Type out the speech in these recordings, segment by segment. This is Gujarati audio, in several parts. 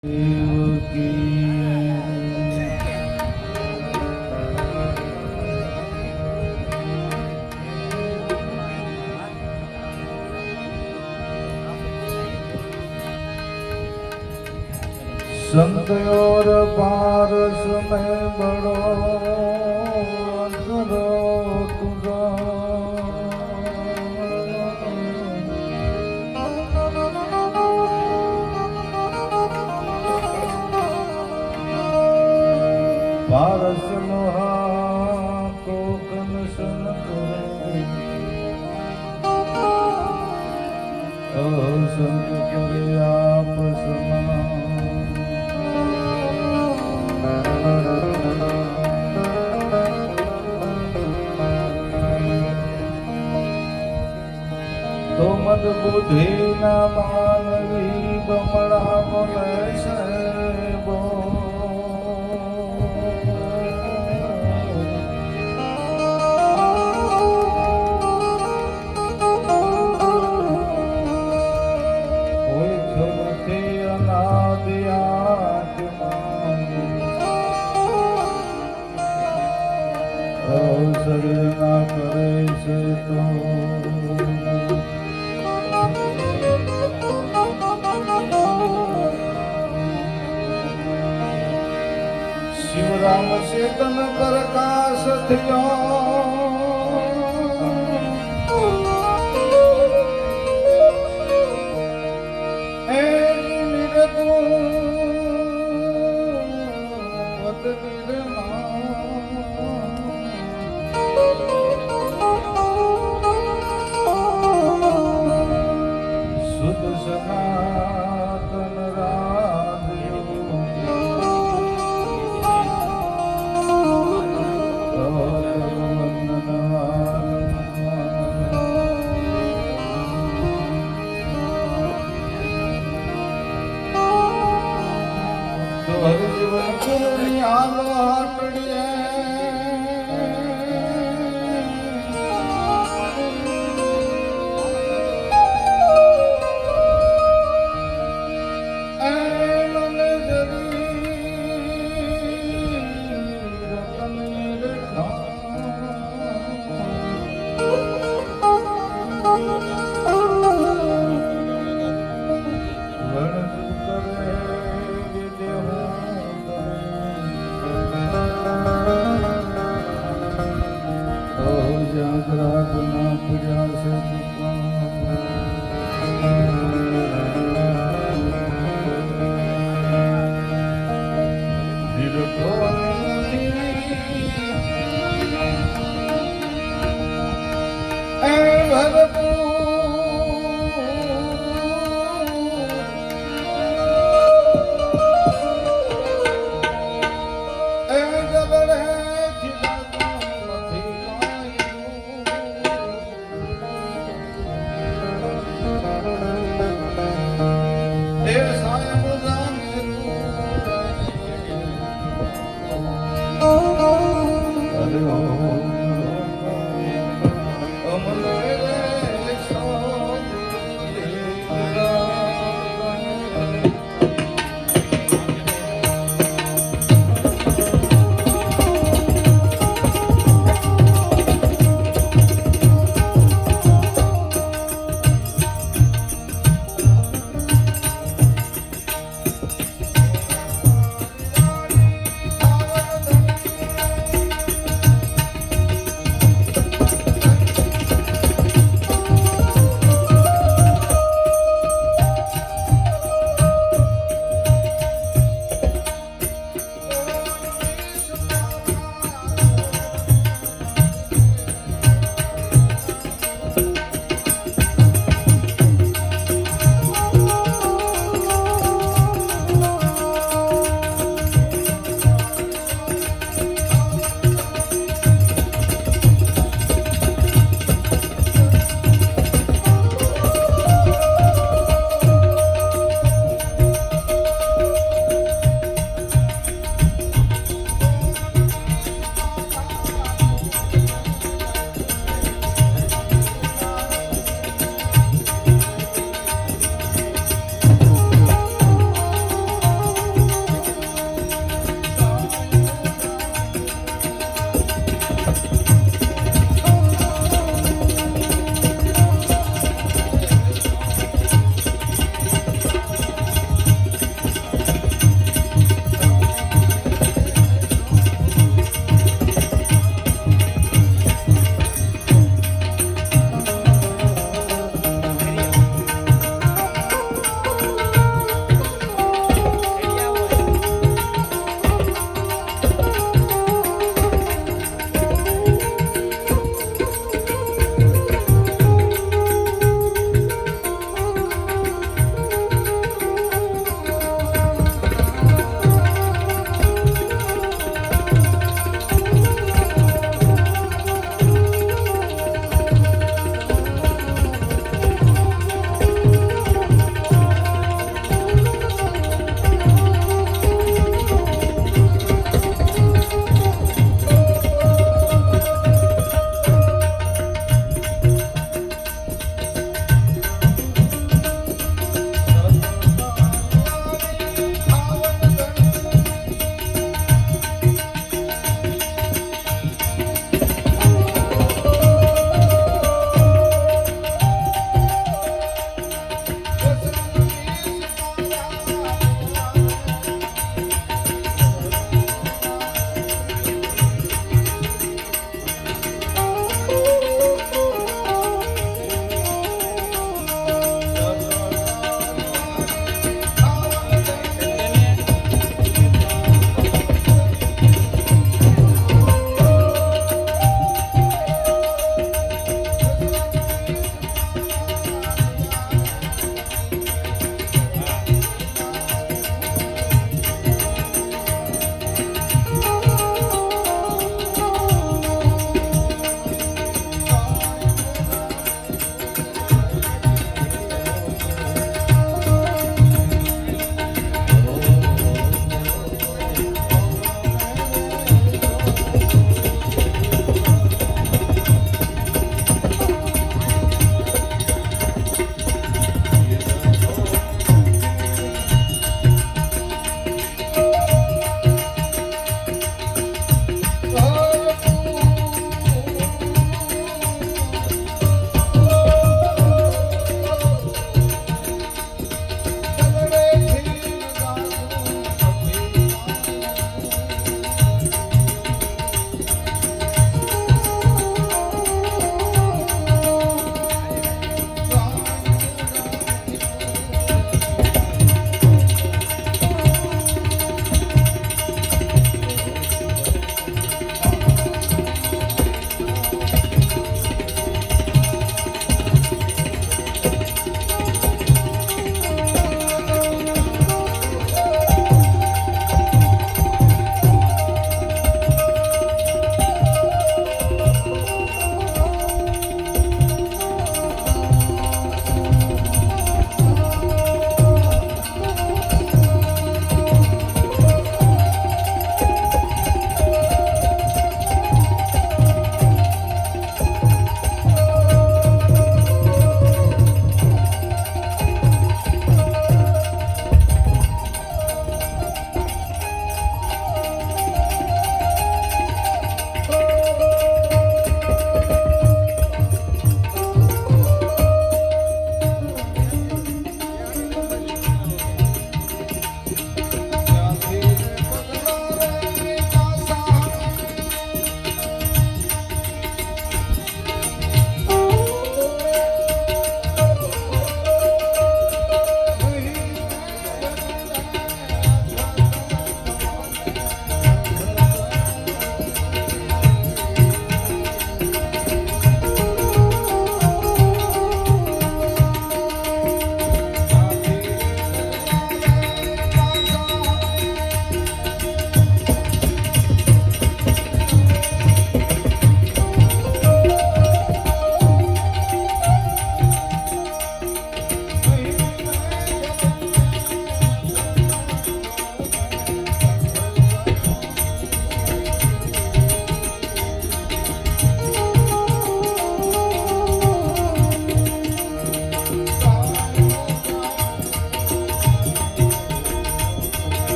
संत और पारस में बड़ो अंतरो तुझा पारस लोहा को कनसन करे संत करे आप समान तो मद बुद्धि न मानवी बमड़ा बोले से बो कोई छोटे अनादिया शरीर ना करे से तो शिवराम चेतन प्रकाश थियो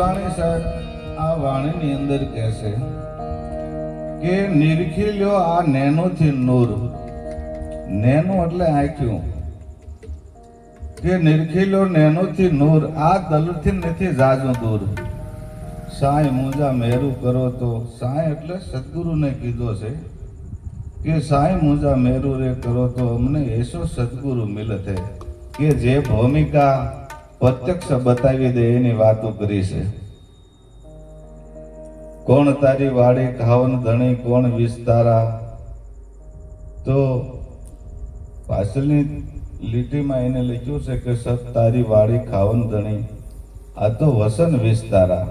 શિલાણી સાહેબ આ વાણીની અંદર કહે છે કે નિરખી લ્યો આ નેનોથી નૂર. નેનો એટલે આંખ્યું. કે નિરખી લ્યો નેનોથી નૂર, આ દલથી નથી જાજુ દૂર. સાંઈ મુંજા મેરું કરો તો, સાંઈ એટલે સદગુરુને કીધો છે કે સાંઈ મુંજા મેરું રે કરો તો અમને એસો સદગુરુ મિલત હે. કે જે ભૂમિકા પ્રત્યક્ષ બતાવી દે એની વાતો કરી છે. કોણ તારી વાડી ખાવન ધણી, કોણ વિસ્તારા. તો પાછળની લીટીમાં એને લખ્યું છે કે સત તારી વાડી ખાવન ધણી, આ તો વસન વિસ્તારા.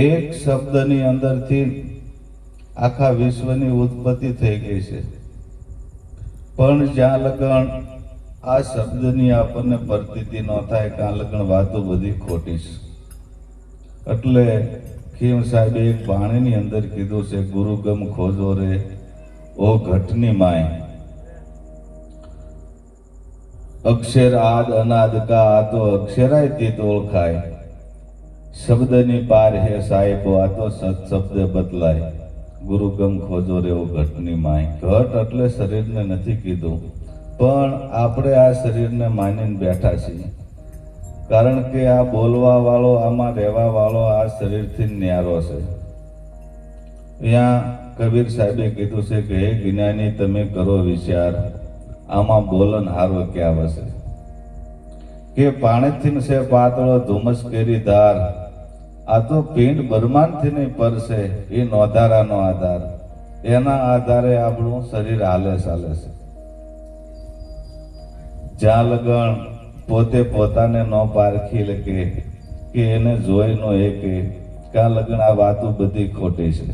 એક શબ્દની અંદરથી આખા વિશ્વની ઉત્પત્તિ થઈ ગઈ છે. પણ જ્યાં લગન આ શબ્દની આપણને પ્રતીતિ ન થાય ત્યાં લગન વાતો બધી ખોટી છે. એટલે ખીમ સાહેબે એક વાણીની અંદર કીધું છે, ગુરુગમ ખોજો રે ઓ ઘટની માય, અક્ષર આદ અનાદ કા, આ તો અક્ષરાય તીત ઓળખાય. શબ્દની પાર હે સાહેબો, આ તો સત્શબ્દ બદલાય. ગુરુગમ ખોજો રે ઓ ઘટની માય. ઘટ એટલે શરીરને નથી કીધું, પણ આપણે આ શરીરને માનીને બેઠા છીએ. કારણ કે આ બોલવા વાળો, આમાં રહેવા વાળો આ શરીરથી ન્યારો છે. અહીંયા કબીર સાહેબે કીધું છે કે હે જ્ઞાની તમે કરો વિચાર, આમાં બોલન હારો ક્યાં વસે. કે પાણીથી છે પાતળો ધુમસ કેરી ધાર, આ તો પિંડ બ્રહ્માંડથી નહીં પર છે, એ નોધારાનો આધાર. એના આધારે આપણું શરીર હાલે ચાલે છે. જ્યાં લગણ પોતે પોતાને ન પારખી લકે કે એને જોઈ ન એકે, ત્યાં લગણ આ વાતો બધી ખોટી છે.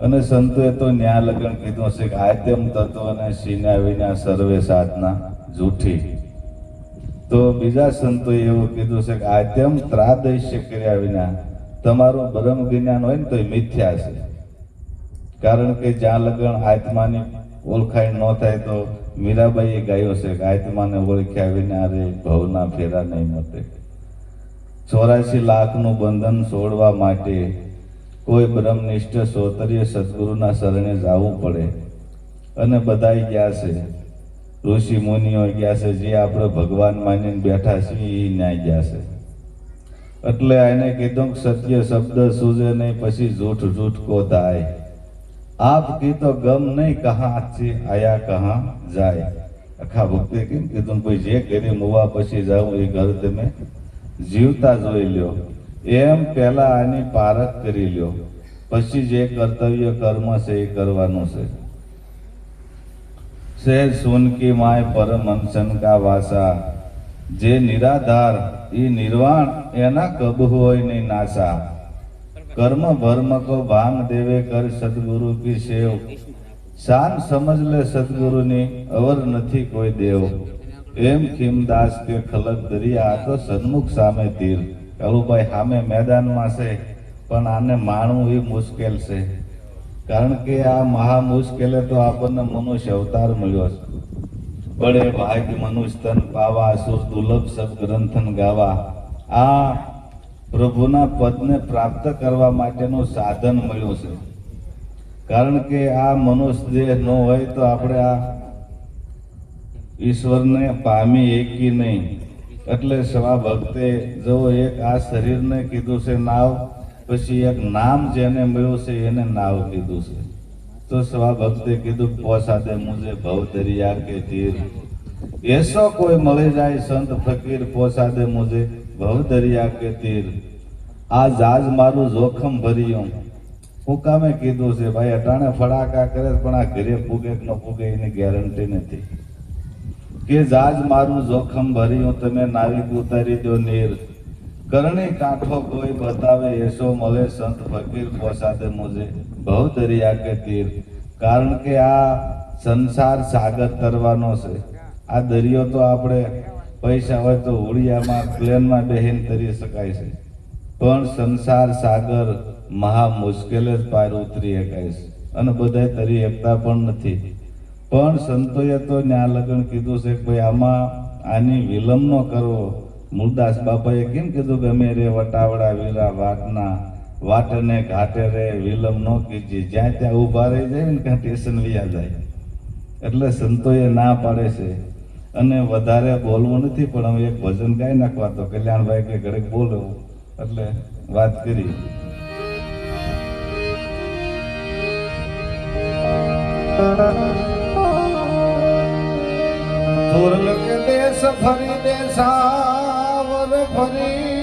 અને સંતોએ તો ન્યા લગણ કીધું છે કે આદ્યમ તત્વને સીના વિના સર્વે સાધના જૂઠી. તો બીજા સંતોએ એવું કીધું છે કે આદ્યમ ત્રાદૈશ્ય કર્યા વિના તમારું બ્રહ્મ જ્ઞાન હોય ને તો એ મિથ્યા છે. કારણ કે જ્યાં લગણ આત્માની ઓળખાણ ન થાય, તો મીરાબાઈએ ગાયો છે કે આત્માને ઓળખ્યા વિના રે ભવના ફેરા નહીં મટે. 84 લાખનું બંધન છોડવા માટે કોઈ બ્રહ્મનિષ્ઠ સોતરીય સદગુરુના શરણે જવું પડે. અને બધાય ગયા છે, ઋષિ મુનિઓ ગયા છે, જે આપણે ભગવાન માનીને બેઠા છીએ એ ન્યાય ગયા છે. એટલે એને કીધું કે સત્ય શબ્દ સૂજે નહીં, પછી જૂઠ જૂઠ કો થાય. આપ કી તો ગમ નહીં કહા છે આયા કહા જાય. આખા ભક્તે કેમ કીધું ભાઈ જે ઘરે મુવા પછી જાઉં એ ઘર તમે જીવતા જોઈ લ્યો. એમ પહેલા આની પારખ કરી લ્યો, પછી જે કર્તવ્ય કર્મ છે એ કરવાનું છે. સહેજ સુનકી માય પરમ અંશન કા વાસા, જે નિરાધાર એ નિર્વાણ એના કબ હોય નહીં નાસા. કર્મ ભર્મ કો ભાંગ દેવે કર સદગુરુ કી સેવ, શાન સમજ લે સદગુરુની અવર નથી કોઈ દેવ. એમ ખીમદાસ કે ખલક દરિયા, આ તો સન્મુખ સામે તીર. કાલુભાઈ સામે મેદાનમાં છે, પણ આને માણવું એ મુશ્કેલ છે. કારણ કે આ મહા મુશ્કેલે તો આપણને મનુષ્ય અવતાર મળ્યો છે. બડે ભાગ્ય મનુષ્ય તન પાવા, સુર દુર્લભ સબ ગ્રંથન ગાવા. આ પ્રભુના પદને પ્રાપ્ત કરવા માટેનું સાધન મળ્યું છે. કારણ કે આ મનુષ્ય દેહ ન હોય તો આપણે આ ઈશ્વરને પામી એકી નહીં. એટલે સવા ભક્તે જો એક આ શરીરને કીધું છે નાવ, પછી એક નામ જેને મળ્યું છે એને નાવ કીધું છે. તો સવા ભક્તે કીધું પોસાદે મુજે ભવ દરિયા કે તીર, એસો કોઈ મળી જાય સંત ફકીર, પોસાદે મુજે ભવ દરિયા કે તીર. આ જાજ મારું જોખમ ભર્યું. હું કામે કીધું છે ભાઈ, અટાણે ફડાકા કરે પણ આ ઘરે પૂગે કે ન પૂગે એની ગેરંટી નથી. કે જાજ મારું જોખમ ભર્યું, તમે નાવિક ઉતારી દો નીર. કરણી કાંઠો કોઈ બતાવે એસો મળે સંત ફકીર, પોસાદે મુજે ભવ દરિયા કે તીર. કારણ કે આ સંસાર સાગર તરવાનો છે. આ દરિયો તો આપણે પૈસા હોય તો હોડિયામાં પ્લેનમાં બેહીને તરી શકાય છે, પણ સંસાર સાગર મહા મુશ્કેલે જ પાર ઉતરી શકાય છે. અને બધા તરી શકતા પણ નથી. પણ સંતોએ તો ન્યા લગન કીધું છે કે ભાઈ આમાં આની વિલંબ ન કરવો, મૂળદાસ બાપાએ કેમ કીધું કે અમે રે વટાવડા વીરા વાટના વાટને ઘાટે રે વિલંબ ન કીજીએ, જ્યાં ત્યાં ઊભા રહી જાય ને ત્યાં સ્ટેશન વયા જાય. એટલે સંતોએ ના પાડે છે. અને વધારે બોલવું નથી, પણ હવે એક ભજન ગાઈ નાખવા તો કલ્યાણભાઈ કે ઘડીક બોલો એટલે વાત કરી. ધોરલ કે દેશ ફરી દેશાવર ફરી